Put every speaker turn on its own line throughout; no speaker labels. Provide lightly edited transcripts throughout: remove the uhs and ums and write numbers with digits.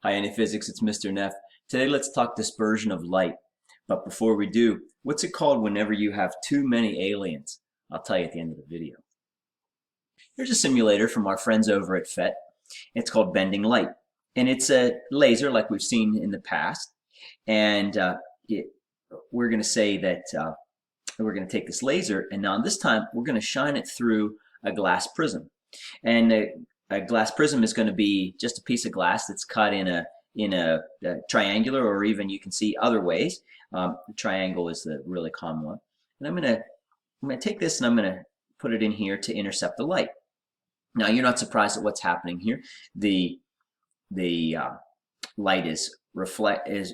Hi, Physics, it's Mr. Neff. Today let's talk dispersion of light. But before we do, what's it called whenever you have too many aliens? I'll tell you at the end of the video. Here's a simulator from our friends over at FET. It's called bending light. And it's a laser like we've seen in the past. And we're going to say that we're going to take this laser, and now this time we're going to shine it through a glass prism. And a glass prism is going to be just a piece of glass that's cut in a triangular, or even you can see other ways. The triangle is the really common one. And I'm going to take this and I'm going to put it in here to intercept the light. Now you're not surprised at what's happening here. The light is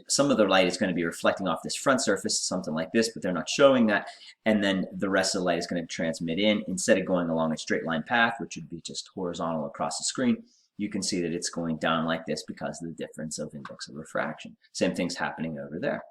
some of the light is going to be reflecting off this front surface, something like this, but they're not showing that. And then the rest of the light is going to transmit in. Instead of going along a straight line path, which would be just horizontal across the screen, you can see that it's going down like this because of the difference of index of refraction. Same thing's happening over there.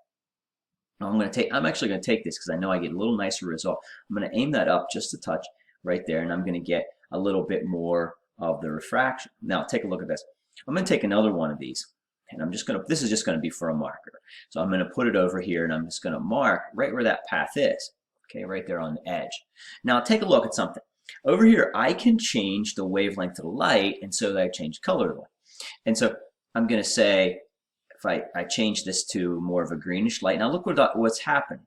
Now I'm actually going to take this because I know I get a little nicer result. I'm going to aim that up just a touch right there, and I'm going to get a little bit more of the refraction. Now take a look at this. I'm going to take another one of these. And this is just going to be for a marker. So I'm going to put it over here, and I'm just going to mark right where that path is. Okay, right there on the edge. Now take a look at something. Over here, I can change the wavelength of the light, and so that I change the color of the light. And so I'm going to say, if I change this to more of a greenish light, now look what's happened.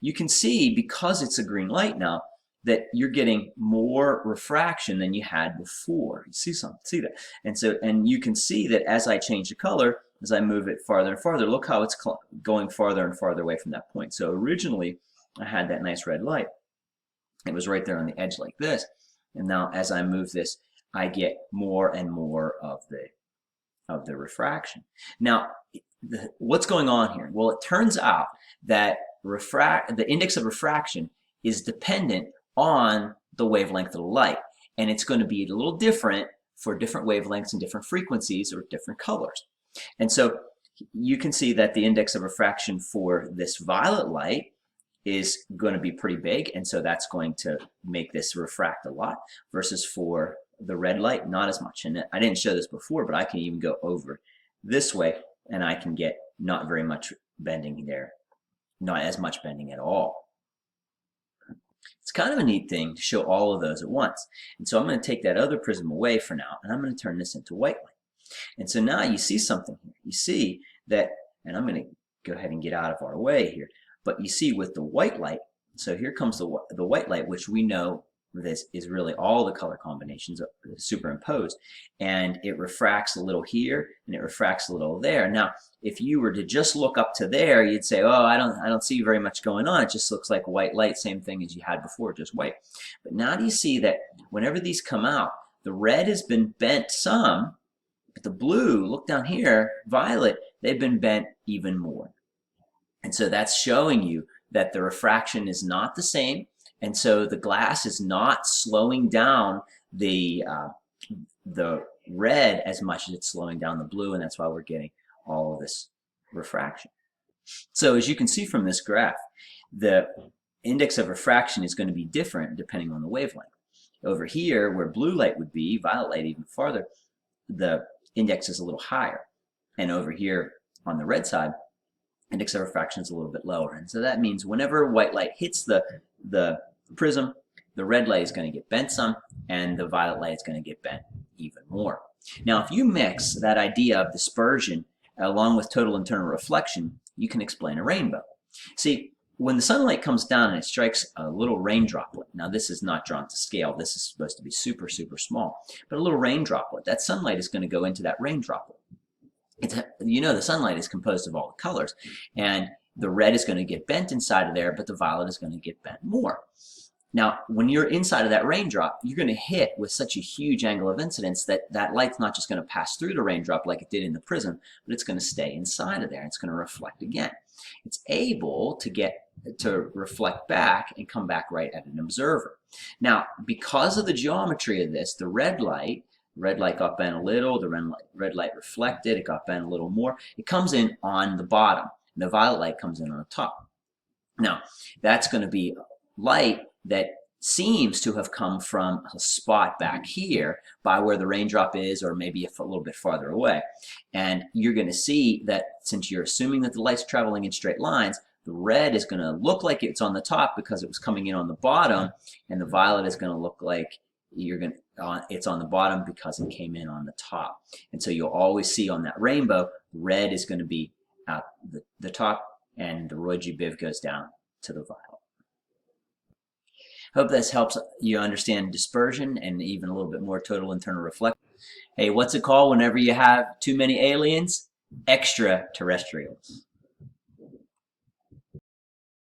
You can see, because it's a green light now, that you're getting more refraction than you had before. You see that? And you can see that as I change the color, as I move it farther and farther, look how it's going farther and farther away from that point. So originally, I had that nice red light. It was right there on the edge like this. And now as I move this, I get more and more of the refraction. Now, what's going on here? Well, it turns out that the index of refraction is dependent on the wavelength of the light, and it's going to be a little different for different wavelengths and different frequencies or different colors. And so you can see that the index of refraction for this violet light is going to be pretty big, and so that's going to make this refract a lot, versus for the red light, not as much. And I didn't show this before, but I can even go over this way, and I can get not very much bending there, not as much bending at all. It's kind of a neat thing to show all of those at once. And so I'm going to take that other prism away for now, and I'm going to turn this into white light. And so now you see something here. You see that, and I'm going to go ahead and get out of our way here, but you see with the white light, so here comes the white light, which we know this is really all the color combinations superimposed, and it refracts a little here and it refracts a little there. Now if you were to just look up to there, you'd say, oh, I don't see very much going on. It just looks like white light, same thing as you had before, just white. But now do you see that whenever these come out, the red has been bent some, but the blue, look down here, violet, they've been bent even more. And so that's showing you that the refraction is not the same. And so the glass is not slowing down the red as much as it's slowing down the blue, and that's why we're getting all of this refraction. So as you can see from this graph, the index of refraction is going to be different depending on the wavelength. Over here, where blue light would be, violet light even farther, the index is a little higher. And over here on the red side, index of refraction is a little bit lower. And so that means whenever white light hits the prism, the red light is going to get bent some, and the violet light is going to get bent even more. Now, if you mix that idea of dispersion along with total internal reflection, you can explain a rainbow. See, when the sunlight comes down and it strikes a little rain droplet, now this is not drawn to scale, this is supposed to be super, super small, but a little rain droplet, that sunlight is going to go into that rain droplet. You know, the sunlight is composed of all the colors, and the red is going to get bent inside of there, but the violet is going to get bent more. Now, when you're inside of that raindrop, you're going to hit with such a huge angle of incidence that that light's not just going to pass through the raindrop like it did in the prism, but it's going to stay inside of there. It's going to reflect again. It's able to reflect back and come back right at an observer. Now, because of the geometry of this, the red light got bent a little, the red light reflected, it got bent a little more. It comes in on the bottom, and the violet light comes in on the top. Now, that's going to be light that seems to have come from a spot back here by where the raindrop is, or maybe a little bit farther away. And you're going to see that since you're assuming that the light's traveling in straight lines, the red is going to look like it's on the top because it was coming in on the bottom, and the violet is going to look like it's on the bottom because it came in on the top. And so you'll always see on that rainbow, red is going to be at the top, and the Roy G. Biv goes down to the violet. Hope this helps you understand dispersion and even a little bit more total internal reflection. Hey, what's it called whenever you have too many aliens? Extraterrestrials.